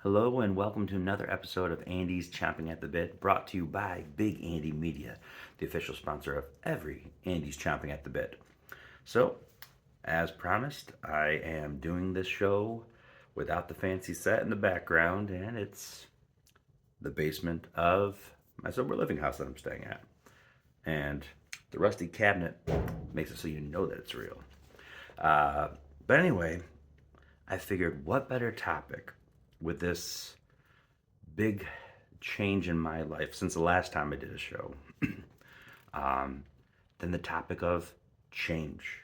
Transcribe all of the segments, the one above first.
Hello and welcome to another episode of Andy's Chomping at the Bit, brought to you by Big Andy Media, the official sponsor of every Andy's Chomping at the Bit. So, as promised, I am doing this show without the fancy set in the background, and it's the basement of my sober living house that I'm staying at. And the rusty cabinet makes it so you know that it's real. Uh, but anyway, I figured what better topic with this big change in my life since the last time I did a show um, than the topic of change.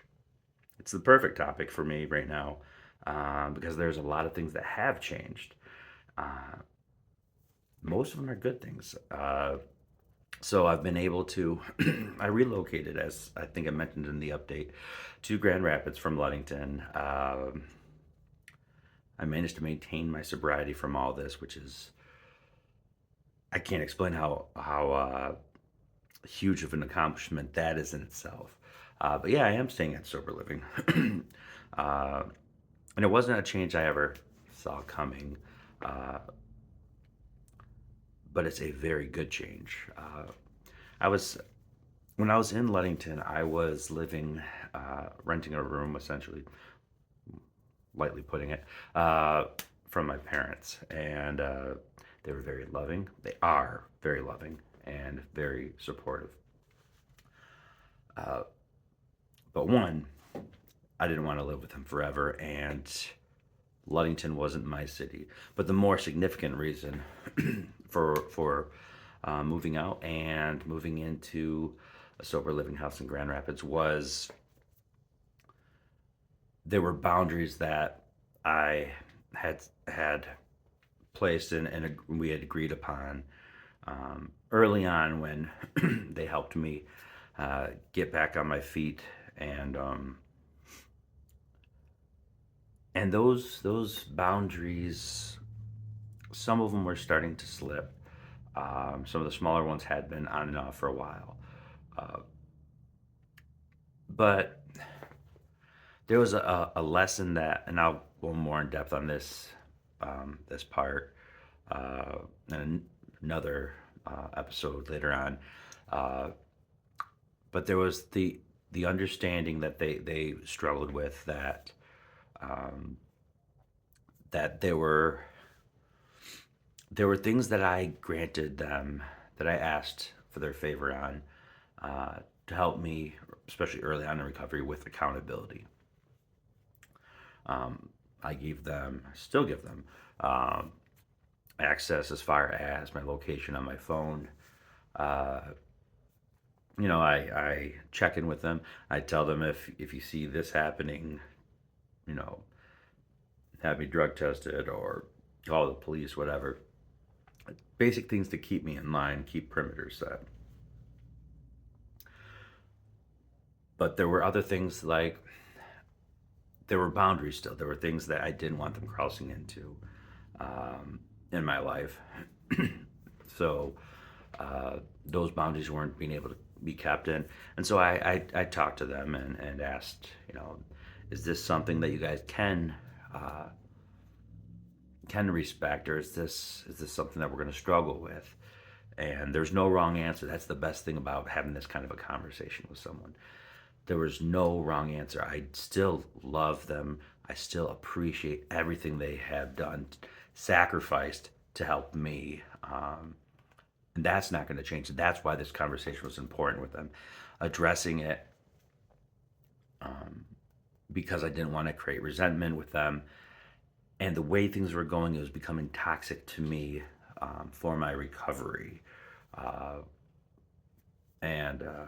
It's the perfect topic for me right now because there's a lot of things that have changed. Uh, most of them are good things. So I've been able to, I relocated, as I think I mentioned in the update, to Grand Rapids from Ludington. I managed to maintain my sobriety from all this, which is, I can't explain how huge of an accomplishment that is in itself. But yeah, I am staying at sober living, uh, and it wasn't a change I ever saw coming, uh, but it's a very good change. I was When I was in Ludington, I was living, renting a room essentially, lightly putting it, from my parents, and they were very loving. They are very loving and very supportive. Uh, but one, I didn't want to live with them forever, and Ludington wasn't my city. But the more significant reason for moving out and moving into a sober living house in Grand Rapids was there were boundaries that I had placed and we had agreed upon early on when they helped me get back on my feet and um, and those boundaries, some of them were starting to slip. Some of the smaller ones had been on and off for a while, uh, but there was a lesson that, and I'll go more in depth on this this part uh, in another episode later on. Uh, but there was the understanding that they struggled with um, that there were things that I granted them, that I asked for their favor on, to help me, especially early on in recovery, with accountability. I gave them, still give them, um, access as far as my location on my phone. Uh, I check in with them. I tell them if you see this happening, you know, have me drug tested or call the police, whatever. Basic things to keep me in line, keep perimeters set. But there were other things like there were boundaries still. There were things that I didn't want them crossing into in my life. So those boundaries weren't being able to be kept in. And so I talked to them and asked, is this something that you guys uh, can respect, or is this something that we're going to struggle with? And there's no wrong answer. That's the best thing about having this kind of a conversation with someone. There was no wrong answer. I still love them. I still appreciate everything they have done, sacrificed to help me. And that's not going to change. That's why this conversation was important with them, addressing it, um, because I didn't want to create resentment with them. And the way things were going, it was becoming toxic to me, for my recovery. Uh, and uh,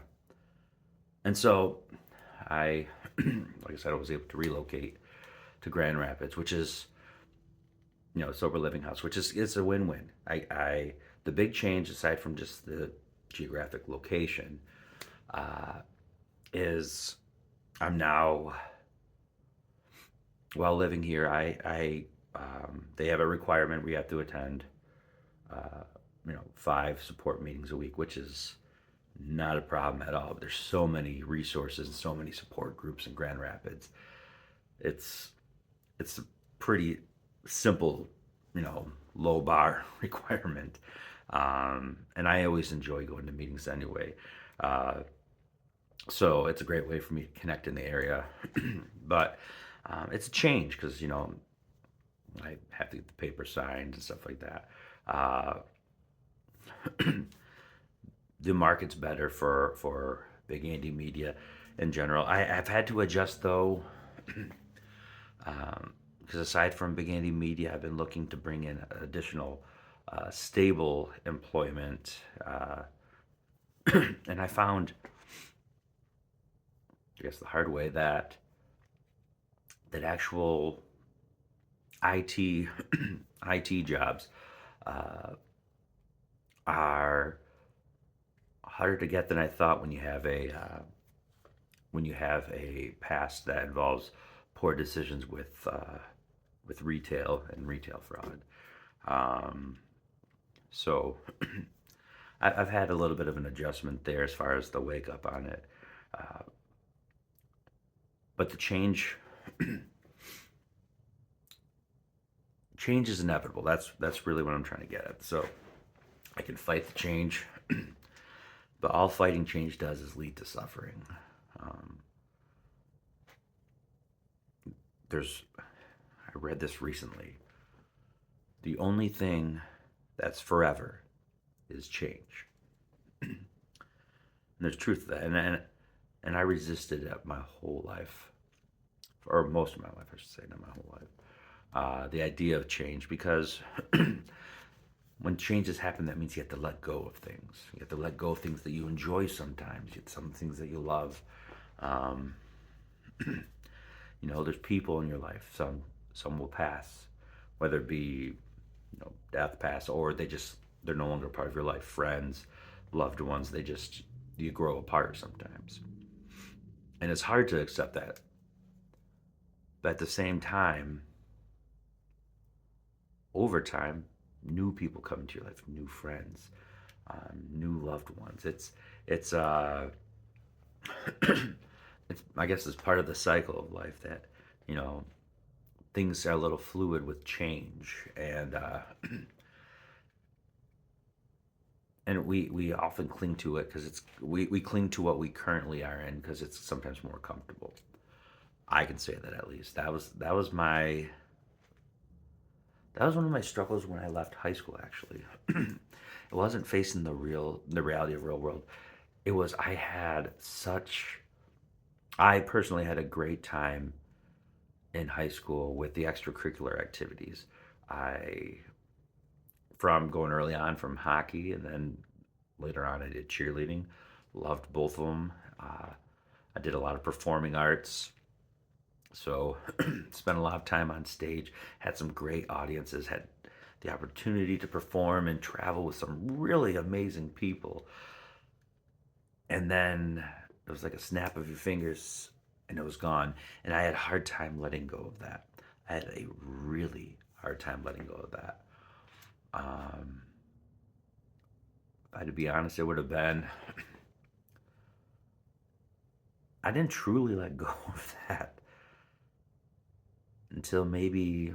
and so I, like I said, I was able to relocate to Grand Rapids, which is, sober living house, which is, it's a win-win. The big change, aside from just the geographic location, uh, is I'm now, while living here, they have a requirement we have to attend, 5 support meetings a week, which is not a problem at all. But there's so many resources and so many support groups in Grand Rapids. It's it's a pretty simple you know, low bar requirement. And I always enjoy going to meetings anyway. Uh, so it's a great way for me to connect in the area. But it's a change because, you know, I have to get the paper signed and stuff like that. Uh, the market's better for Big Andy Media in general. I've had to adjust though, because aside from Big Andy Media, I've been looking to bring in additional stable employment, and I found, I guess, the hard way that actual IT IT jobs uh, are harder to get than I thought when you have a past that involves poor decisions with retail and retail fraud. Um, so I've had a little bit of an adjustment there as far as the wake up on it, uh, but the change is inevitable. That's really what I'm trying to get at. So I can fight the change, but all fighting change does is lead to suffering. Um, there's I read this recently. The only thing that's forever is change. And there's truth to that. And I resisted it my whole life, or most of my life, I should say, not my whole life. The idea of change, because when changes happen, that means you have to let go of things. You have to let go of things that you enjoy sometimes, some things that you love. Um, you know, there's people in your life. Some will pass, whether it be, you know, death, pass, or they're no longer part of your life. Friends, loved ones, you grow apart sometimes, and it's hard to accept that. But at the same time, over time, new people come into your life, new friends, new loved ones. It's it's, I guess it's part of the cycle of life that, you know, things are a little fluid with change, and we often cling to it because we cling to what we currently are in because it's sometimes more comfortable. I can say that, at least that was one of my struggles when I left high school. Actually, it wasn't facing the reality of real world. It was I personally had a great time in high school with the extracurricular activities. I From going early on from hockey, and then later on I did cheerleading. Loved both of them. I did a lot of performing arts, so spent a lot of time on stage. Had some great audiences. Had the opportunity to perform and travel with some really amazing people. And then it was like a snap of your fingers, and it was gone. And I had a hard time letting go of that. I had a really hard time letting go of that. Um, if I had to be honest, it would have been, I didn't truly let go of that until maybe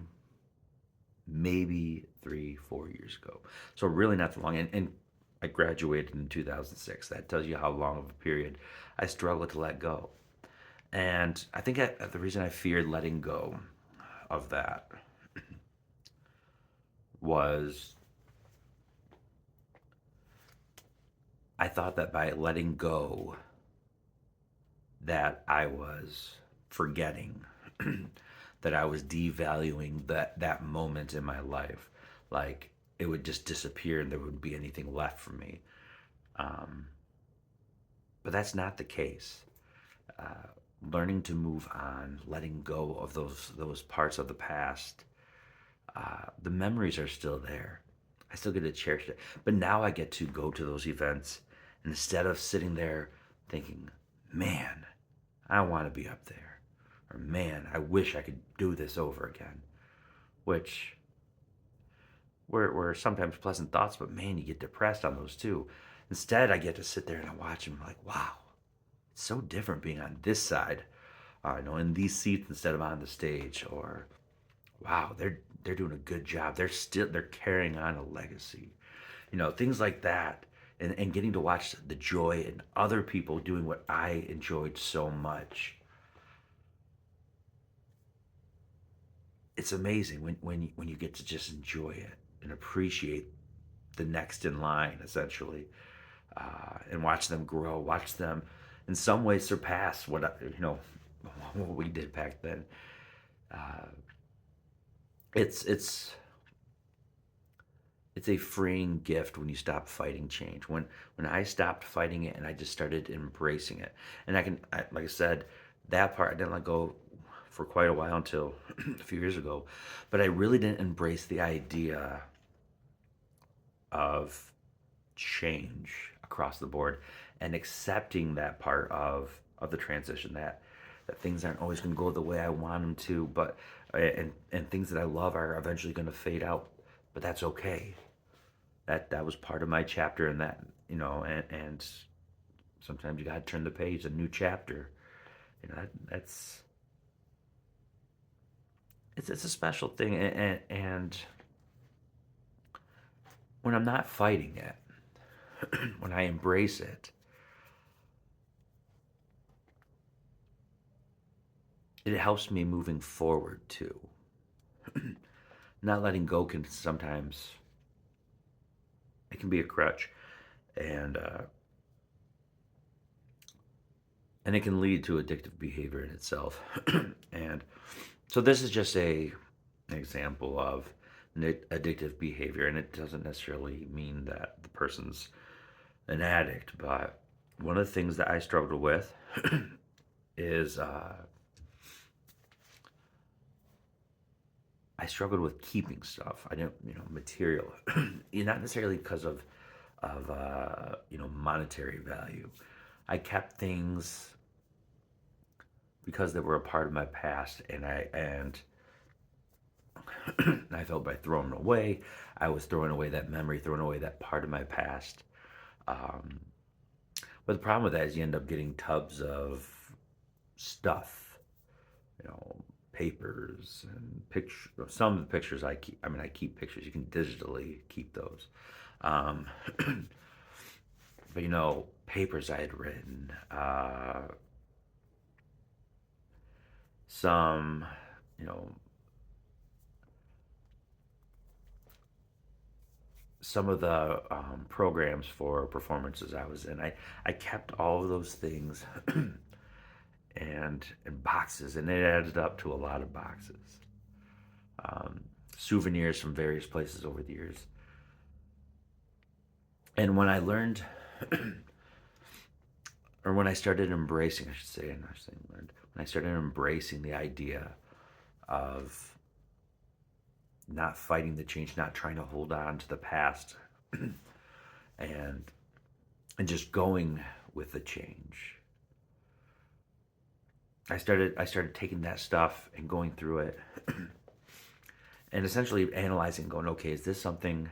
3, 4 years ago. So really not too long. And I graduated in 2006. That tells you how long of a period I struggled to let go. And I think the reason I feared letting go of that was I thought that by letting go that I was forgetting, that I was devaluing that moment in my life. Like it would just disappear and there wouldn't be anything left for me. Um, but that's not the case. Uh, Learning to move on, letting go of those parts of the past, the memories are still there. I still get to cherish it. But now I get to go to those events, and instead of sitting there thinking, man, I want to be up there, or man, I wish I could do this over again, which were sometimes pleasant thoughts, but man, you get depressed on those too. Instead, I get to sit there and I watch them like, wow, it's so different being on this side, in these seats instead of on the stage, or wow, they're doing a good job. They're carrying on a legacy. Things like that. And getting to watch the joy in other people doing what I enjoyed so much. It's amazing when you get to just enjoy it and appreciate the next in line, essentially, and watch them grow, watch them in some ways surpass what we did back then. Uh, it's it's a freeing gift when you stop fighting change. When I stopped fighting it and I just started embracing it, and like I said, that part I didn't let go for quite a while until a few years ago, but I really didn't embrace the idea of change across the board and accepting that part of the transition, that things aren't always going to go the way I want them to, but and things that I love are eventually going to fade out, but that's okay. That was part of my chapter in that, and sometimes you got to turn the page, a new chapter. That's it's a special thing, and when I'm not fighting it, when I embrace it, it helps me moving forward too. Not letting go can sometimes, it can be a crutch, and and it can lead to addictive behavior in itself. And so this is just an example of addictive behavior, and it doesn't necessarily mean that the person's an addict, but one of the things that I struggled with is I struggled with keeping stuff. I didn't, material, not necessarily because of monetary value. I kept things because they were a part of my past, and I felt by throwing them away, I was throwing away that memory, throwing away that part of my past. Um, but the problem with that is you end up getting tubs of stuff, you know, papers and pictures. Some of the pictures I keep. I mean, I keep pictures. You can digitally keep those. Um, but papers I had written, some, you know, some of the programs for performances I was in. I kept all of those things and in boxes, and it added up to a lot of boxes. Um, Souvenirs from various places over the years. And when I learned, or when I started embracing, I should say, and I should say learned, when I started embracing the idea of not fighting the change, not trying to hold on to the past, and just going with the change. I started taking that stuff and going through it and essentially analyzing, going, okay, is this something?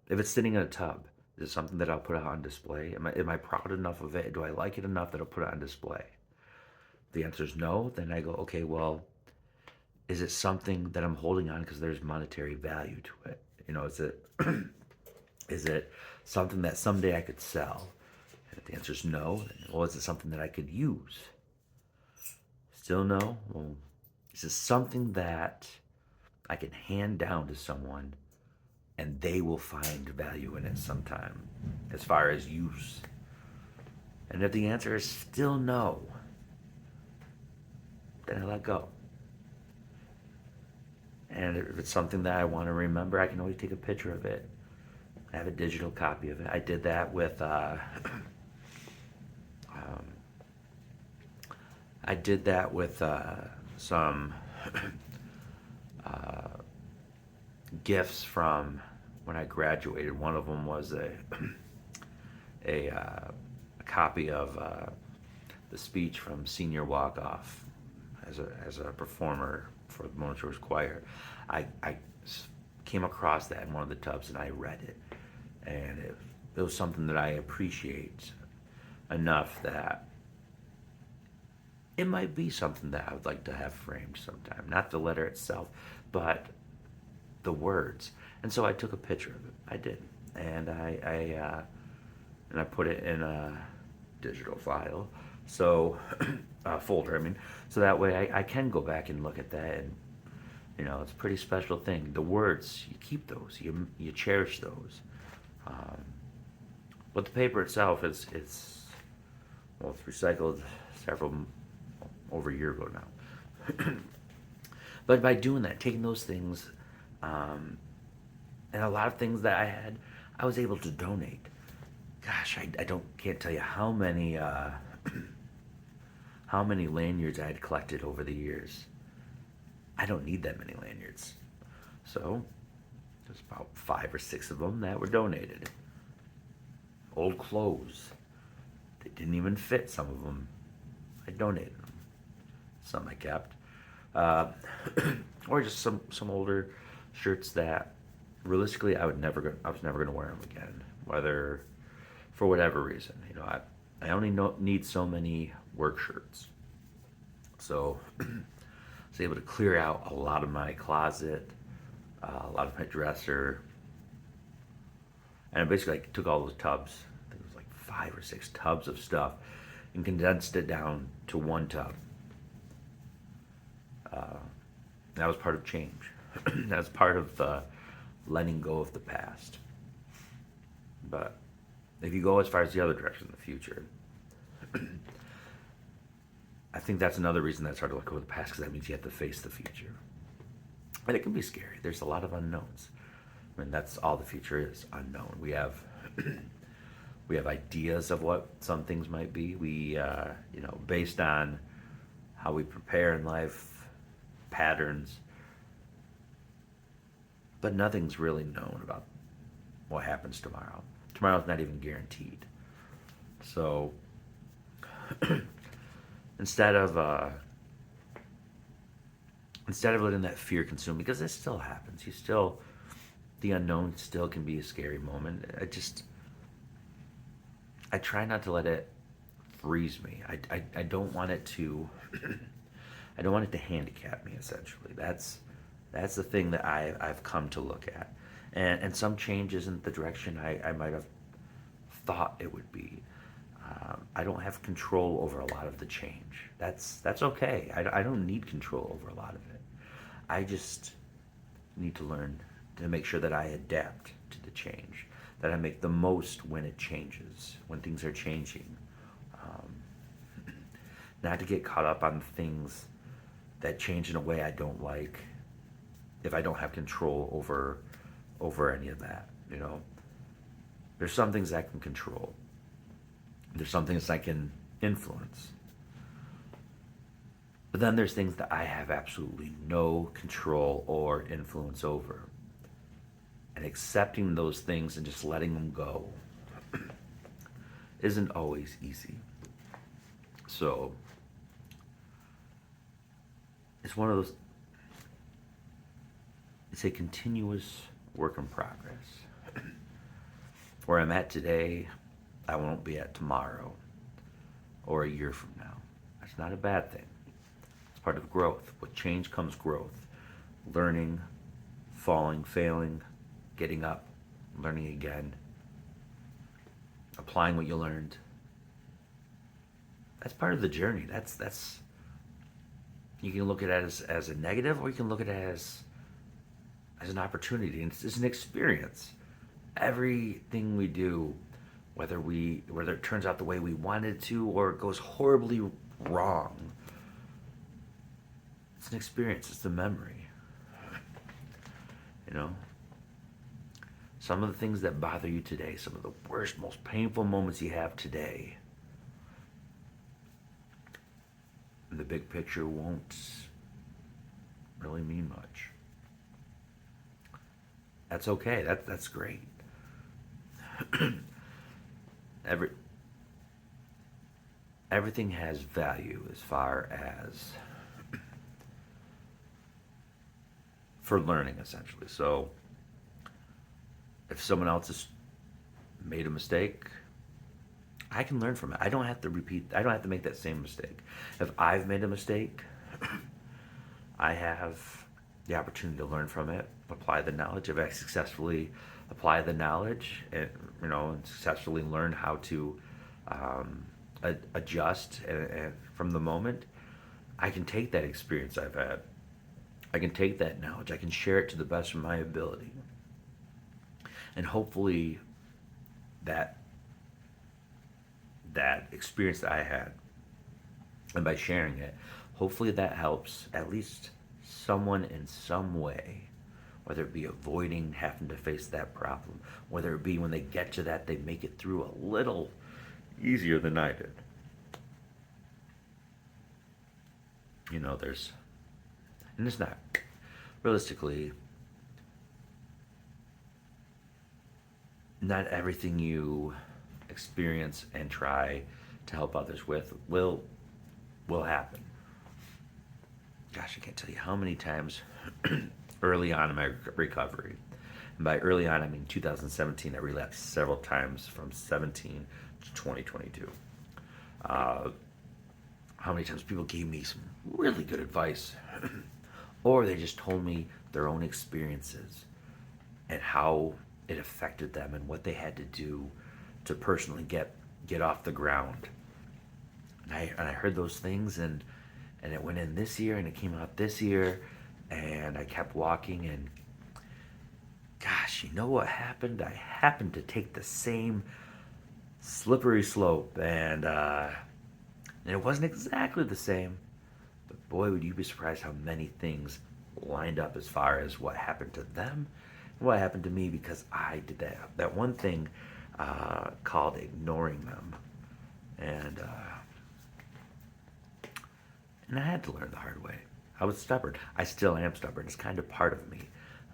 If it's sitting in a tub, is it something that I'll put on display? Am I proud enough of it? Do I like it enough that I'll put it on display? If the answer is no, then I go, okay, well, is it something that I'm holding on because there's monetary value to it? Is it is it something that someday I could sell? And if the answer is no, then, well, is it something that I could use? Still no? Well, is it something that I can hand down to someone and they will find value in it sometime as far as use? And if the answer is still no, then I let go. And if it's something that I want to remember, I can always take a picture of it. I have a digital copy of it. I did that with um, some uh, gifts from when I graduated. One of them was a copy of the speech from Senior Walk Off as a performer for the Mona Shores Choir. I came across that in one of the tubs and I read it, and it was something that I appreciate enough that it might be something that I would like to have framed sometime. Not the letter itself, but the words. And so I took a picture of it. I did, and I put it in a digital file, so folder. I mean, so that way I can go back and look at that, and it's a pretty special thing. The words, you keep those, you cherish those. Um, but the paper itself is well, it's recycled several over a year ago now. But by doing that, taking those things, um, and a lot of things that I had, I was able to donate. Gosh, I don't can't tell you how many how many lanyards I had collected over the years. I don't need that many lanyards, so there's about 5 or 6 of them that were donated. Old clothes, they didn't even fit. Some of them, I donated them. Some I kept, uh, or just some older shirts that realistically I was never gonna wear them again, whether for whatever reason. I only need so many work shirts, so I was able to clear out a lot of my closet, a lot of my dresser, and I basically like, took all those tubs. I think it was like 5 or 6 tubs of stuff, and condensed it down to one tub. Uh, that was part of change. That was part of letting go of the past. But if you go as far as the other direction in the future, I think that's another reason that it's hard to let go of the past, because that means you have to face the future. And it can be scary. There's a lot of unknowns. I mean, that's all the future is, unknown. We have we have ideas of what some things might be. We based on how we prepare in life, patterns, but nothing's really known about what happens tomorrow. Tomorrow's not even guaranteed. So instead of letting that fear consume, because it still happens, the unknown still can be a scary moment. I try not to let it freeze me. I don't want it to I don't want it to handicap me. Essentially, that's the thing that I've come to look at, and some change isn't the direction I might have thought it would be. I don't have control over a lot of the change. That's okay. I don't need control over a lot of it. I just need to learn to make sure that I adapt to the change, that I make the most when it changes, when things are changing. Not to get caught up on things that change in a way I don't like, if I don't have control over any of that. There's some things I can control. There's some things I can influence. But then there's things that I have absolutely no control or influence over. And accepting those things and just letting them go isn't always easy. So it's one of those, it's a continuous work in progress. Where I'm at today, I won't be at tomorrow or a year from now. That's not a bad thing. It's part of growth. With change comes growth. Learning, falling, failing, getting up, learning again, applying what you learned. That's part of the journey. That's you can look at it as a negative, or you can look at it as an opportunity. And it's an experience. Everything we do, whether it turns out the way we wanted to or it goes horribly wrong, it's an experience. It's a memory. Some of the things that bother you today, some of the worst, most painful moments you have today, the big picture won't really mean much. That's okay. That's great. Everything has value as far as for learning, essentially. So if someone else has made a mistake, I can learn from it. I don't have to repeat. I don't have to make that same mistake. If I've made a mistake, I have the opportunity to learn from it, apply the knowledge. If I successfully apply the knowledge, and successfully learn how to um, adjust and from the moment, I can take that experience I've had. I can take that knowledge. I can share it to the best of my ability, and hopefully that that experience that I had, and by sharing it, hopefully that helps at least someone in some way, whether it be avoiding having to face that problem, whether it be when they get to that, they make it through a little easier than I did. There's, and it's not, realistically, not everything you experience and try to help others with will happen. Gosh, I can't tell you how many times early on in my recovery, and by early on I mean 2017, I relapsed several times from 17 to 2022. Uh, how many times people gave me some really good advice, or they just told me their own experiences and how it affected them and what they had to do to personally get off the ground. And I heard those things, and it went in this year and it came out this year, and I kept walking, and gosh, you know what happened? I happened to take the same slippery slope, and it wasn't exactly the same, but boy, would you be surprised how many things lined up as far as what happened to them and what happened to me because I did that one thing called ignoring them, and and I had to learn the hard way. I was stubborn. I still am stubborn. It's kind of part of me.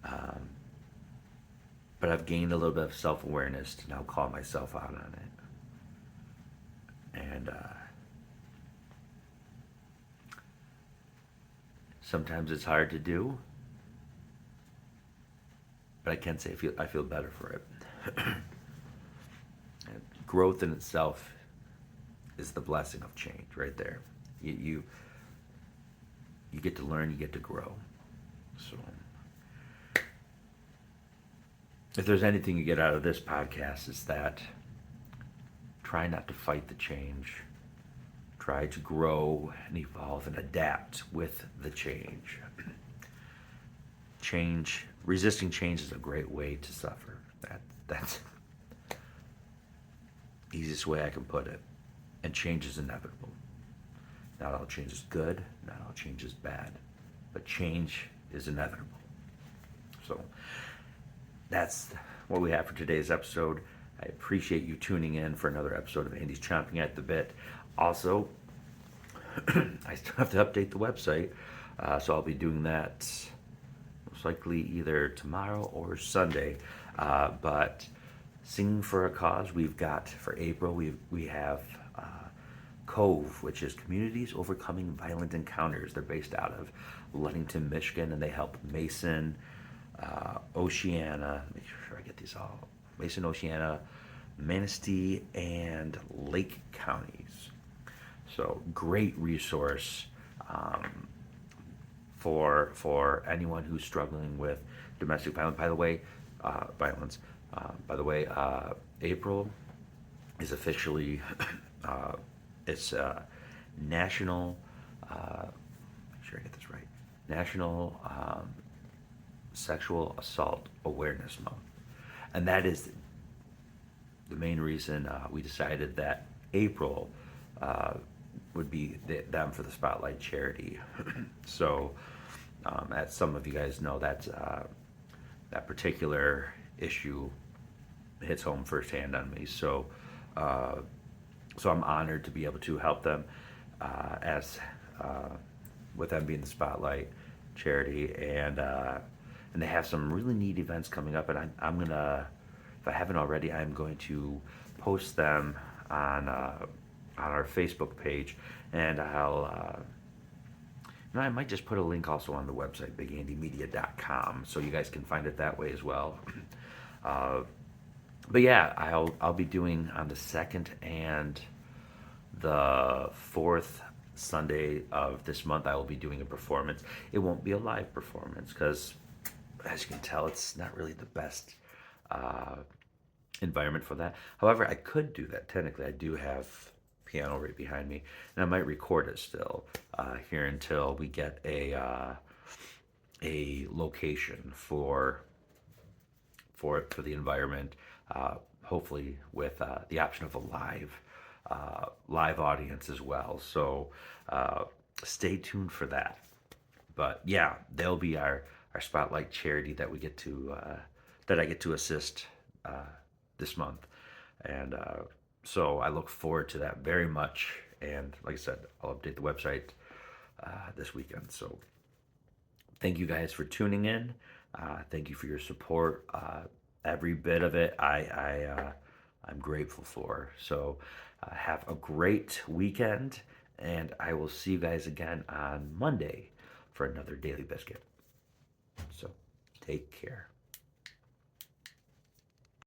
Um, but I've gained a little bit of self awareness to now call myself out on it. And sometimes it's hard to do, but I can say I feel better for it. Growth in itself is the blessing of change right there. You get to learn, you get to grow. So, if there's anything you get out of this podcast, is that try not to fight the change. Try to grow and evolve and adapt with the change. Resisting change is a great way to suffer. That's the easiest way I can put it. And change is inevitable. Not all change is good, not all change is bad, but change is inevitable. So that's what we have for today's episode. I appreciate you tuning in for another episode of Andy's Chomping at the Bit. Also, I still have to update the website, so I'll be doing that most likely either tomorrow or Sunday. But Singing for a Cause, we've got for April, we have Cove, which is Communities Overcoming Violent Encounters. They're based out of Ludington, Michigan, and they help Mason, Oceana, make sure I get these all, Mason, Oceana, Manistee, and Lake counties. So great resource for anyone who's struggling with domestic violence. By the way, violence. April is officially it's National. Make sure I get this right. National Sexual Assault Awareness Month, and that is the main reason we decided that April would be them for the Spotlight charity. So, as some of you guys know, that particular issue hits home firsthand on me. So, so I'm honored to be able to help them as with them being the Spotlight charity, and they have some really neat events coming up, and I'm gonna, if I haven't already, I'm going to post them on our Facebook page, and I might just put a link also on the website, bigandymedia.com, so you guys can find it that way as well. But yeah, I'll be doing on the second and the fourth Sunday of this month. I will be doing a performance. It won't be a live performance because, as you can tell, it's not really the best uh, environment for that. However, I could do that technically. I do have piano right behind me, and I might record it still here until we get a location for the environment. Hopefully, with the option of a live audience as well. So uh, stay tuned for that. But yeah, they'll be our spotlight charity that we get to that I get to assist uh, this month, and so I look forward to that very much. And like I said, I'll update the website this weekend. So thank you guys for tuning in. Thank you for your support. Every bit of it, I'm grateful for. So have a great weekend, and I will see you guys again on Monday for another Daily Biscuit. So take care.